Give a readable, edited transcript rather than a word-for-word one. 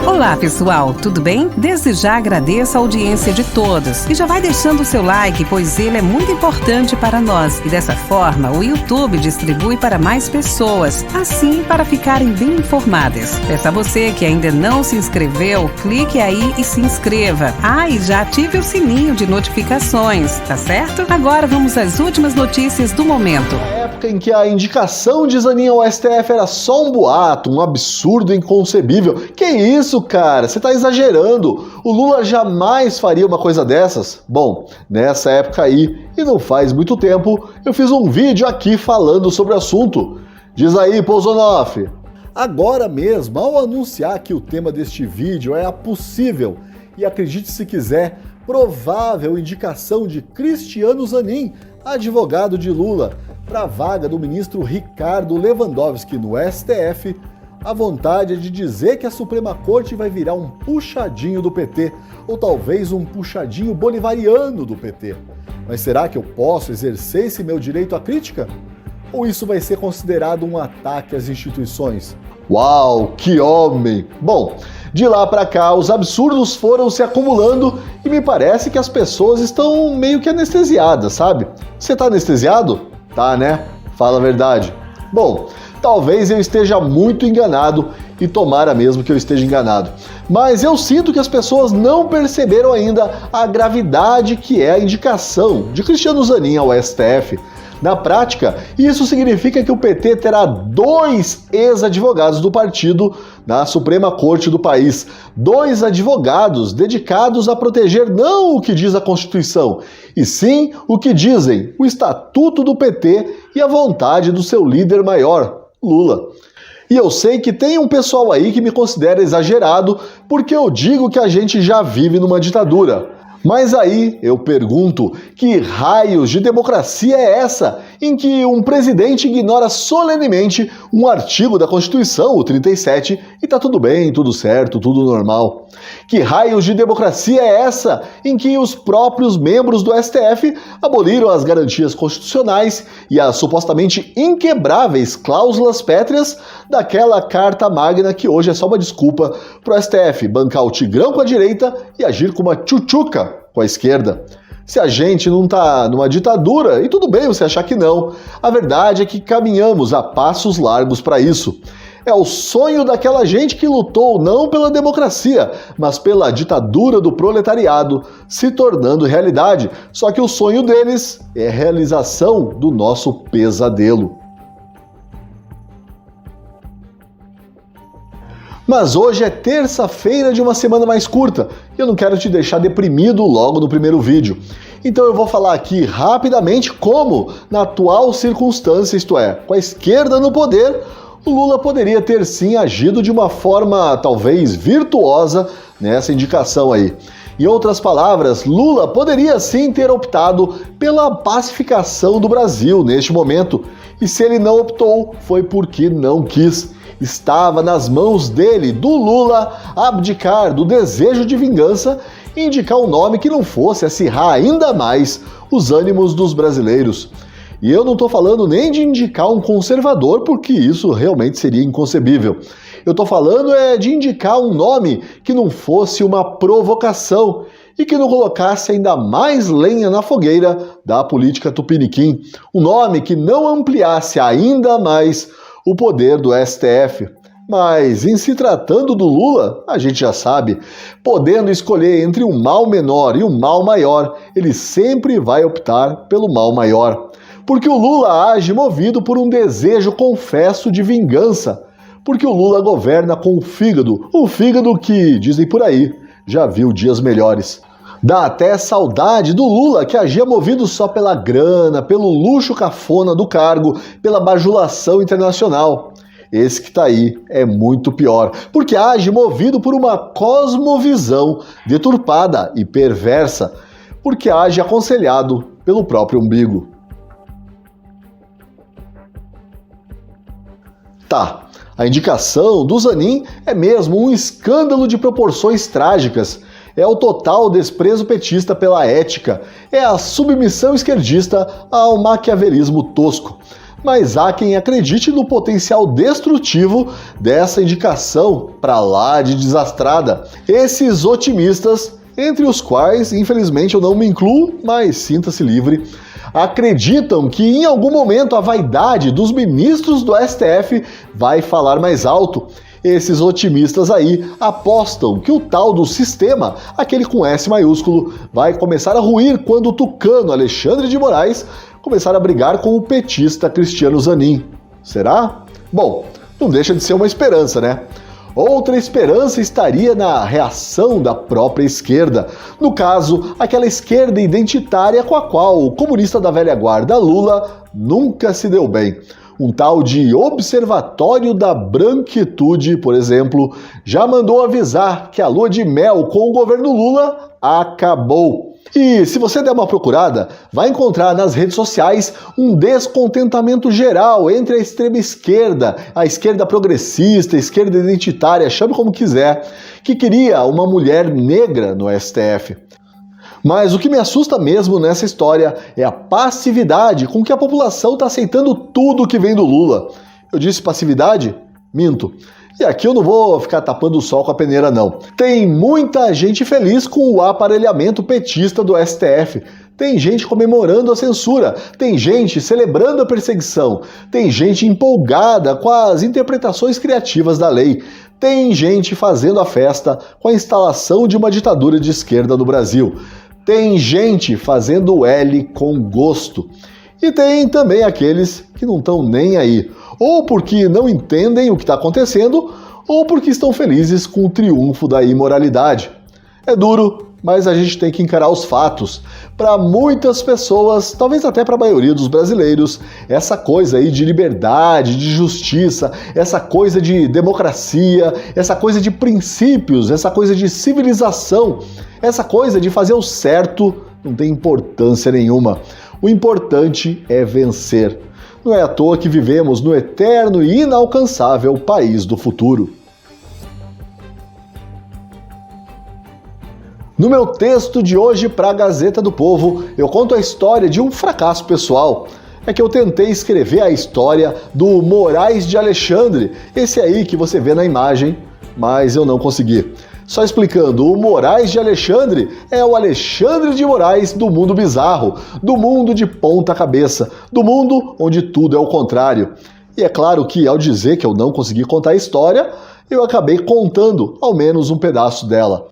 Olá, pessoal, tudo bem? Desde já agradeço a audiência de todos e já vai deixando o seu like, pois ele é muito importante para nós e dessa forma o YouTube distribui para mais pessoas, assim para ficarem bem informadas. Peço a você que ainda não se inscreveu, clique aí e se inscreva. E já ative o sininho de notificações, tá certo? Agora vamos às últimas notícias do momento. Na época em que a indicação de Zanin ao STF era só um boato, um absurdo inconcebível. Que isso, cara? Você tá exagerando. O Lula jamais faria uma coisa dessas. Bom, nessa época aí, e não faz muito tempo, eu fiz um vídeo aqui falando sobre o assunto. Diz aí, Pozonoff. Agora mesmo, ao anunciar que o tema deste vídeo é a possível, e acredite se quiser, provável indicação de Cristiano Zanin, advogado de Lula, para a vaga do ministro Ricardo Lewandowski no STF, a vontade é de dizer que a Suprema Corte vai virar um puxadinho do PT, ou talvez um puxadinho bolivariano do PT. Mas será que eu posso exercer esse meu direito à crítica? Ou isso vai ser considerado um ataque às instituições? Uau, que homem! Bom, de lá pra cá os absurdos foram se acumulando e me parece que as pessoas estão meio que anestesiadas, sabe? Você tá anestesiado? Tá, né? Fala a verdade. Bom, talvez eu esteja muito enganado e tomara mesmo que eu esteja enganado. Mas eu sinto que as pessoas não perceberam ainda a gravidade que é a indicação de Cristiano Zanin ao STF. Na prática, isso significa que o PT terá 2 ex-advogados do partido na Suprema Corte do país. 2 advogados dedicados a proteger não o que diz a Constituição, e sim o que dizem o Estatuto do PT e a vontade do seu líder maior, Lula. E eu sei que tem um pessoal aí que me considera exagerado porque eu digo que a gente já vive numa ditadura. Mas aí eu pergunto, que raios de democracia é essa em que um presidente ignora solenemente um artigo da Constituição, o 37, e tá tudo bem, tudo certo, tudo normal? Que raios de democracia é essa em que os próprios membros do STF aboliram as garantias constitucionais e as supostamente inquebráveis cláusulas pétreas daquela Carta Magna que hoje é só uma desculpa pro STF bancar o tigrão com a direita e agir como uma tchutchuca com a esquerda? Se a gente não tá numa ditadura, e tudo bem você achar que não, a verdade é que caminhamos a passos largos para isso. É o sonho daquela gente que lutou não pela democracia, mas pela ditadura do proletariado, se tornando realidade. Só que o sonho deles é a realização do nosso pesadelo. Mas hoje é terça-feira de uma semana mais curta e eu não quero te deixar deprimido logo no primeiro vídeo. Então eu vou falar aqui rapidamente como, na atual circunstância, isto é, com a esquerda no poder, o Lula poderia ter sim agido de uma forma talvez virtuosa nessa indicação aí. Em outras palavras, Lula poderia sim ter optado pela pacificação do Brasil neste momento. E se ele não optou, foi porque não quis. Estava nas mãos dele, do Lula, abdicar do desejo de vingança e indicar um nome que não fosse acirrar ainda mais os ânimos dos brasileiros. E eu não estou falando nem de indicar um conservador, porque isso realmente seria inconcebível. Eu estou falando de indicar um nome que não fosse uma provocação e que não colocasse ainda mais lenha na fogueira da política tupiniquim. Um nome que não ampliasse ainda mais o poder do STF. Mas, em se tratando do Lula, a gente já sabe, podendo escolher entre um mal menor e um mal maior, ele sempre vai optar pelo mal maior. Porque o Lula age movido por um desejo confesso de vingança. Porque o Lula governa com o fígado que, dizem por aí, já viu dias melhores. Dá até saudade do Lula, que agia movido só pela grana, pelo luxo cafona do cargo, pela bajulação internacional. Esse que tá aí é muito pior, porque age movido por uma cosmovisão deturpada e perversa, porque age aconselhado pelo próprio umbigo. Tá, a indicação do Zanin é mesmo um escândalo de proporções trágicas. É o total desprezo petista pela ética, é a submissão esquerdista ao maquiavelismo tosco. Mas há quem acredite no potencial destrutivo dessa indicação para lá de desastrada. Esses otimistas, entre os quais, infelizmente, eu não me incluo, mas sinta-se livre, acreditam que em algum momento a vaidade dos ministros do STF vai falar mais alto. Esses otimistas aí apostam que o tal do sistema, aquele com S maiúsculo, vai começar a ruir quando o tucano Alexandre de Moraes começar a brigar com o petista Cristiano Zanin. Será? Bom, não deixa de ser uma esperança, né? Outra esperança estaria na reação da própria esquerda. No caso, aquela esquerda identitária com a qual o comunista da velha guarda Lula nunca se deu bem. Um tal de Observatório da Branquitude, por exemplo, já mandou avisar que a lua de mel com o governo Lula acabou. E se você der uma procurada, vai encontrar nas redes sociais um descontentamento geral entre a extrema esquerda, a esquerda progressista, a esquerda identitária, chame como quiser, que queria uma mulher negra no STF. Mas o que me assusta mesmo nessa história é a passividade com que a população está aceitando tudo que vem do Lula. Eu disse passividade? Minto. E aqui eu não vou ficar tapando o sol com a peneira, não. Tem muita gente feliz com o aparelhamento petista do STF. Tem gente comemorando a censura, tem gente celebrando a perseguição, tem gente empolgada com as interpretações criativas da lei, tem gente fazendo a festa com a instalação de uma ditadura de esquerda no Brasil. Tem gente fazendo L com gosto. E tem também aqueles que não estão nem aí, ou porque não entendem o que está acontecendo, ou porque estão felizes com o triunfo da imoralidade. É duro, mas a gente tem que encarar os fatos. Para muitas pessoas, talvez até para a maioria dos brasileiros, essa coisa aí de liberdade, de justiça, essa coisa de democracia, essa coisa de princípios, essa coisa de civilização, essa coisa de fazer o certo não tem importância nenhuma. O importante é vencer. Não é à toa que vivemos no eterno e inalcançável país do futuro. No meu texto de hoje para a Gazeta do Povo, eu conto a história de um fracasso pessoal. É que eu tentei escrever a história do Moraes de Alexandre, esse aí que você vê na imagem, mas eu não consegui. Só explicando, o Moraes de Alexandre é o Alexandre de Moraes do mundo bizarro, do mundo de ponta cabeça, do mundo onde tudo é o contrário. E é claro que ao dizer que eu não consegui contar a história, eu acabei contando ao menos um pedaço dela.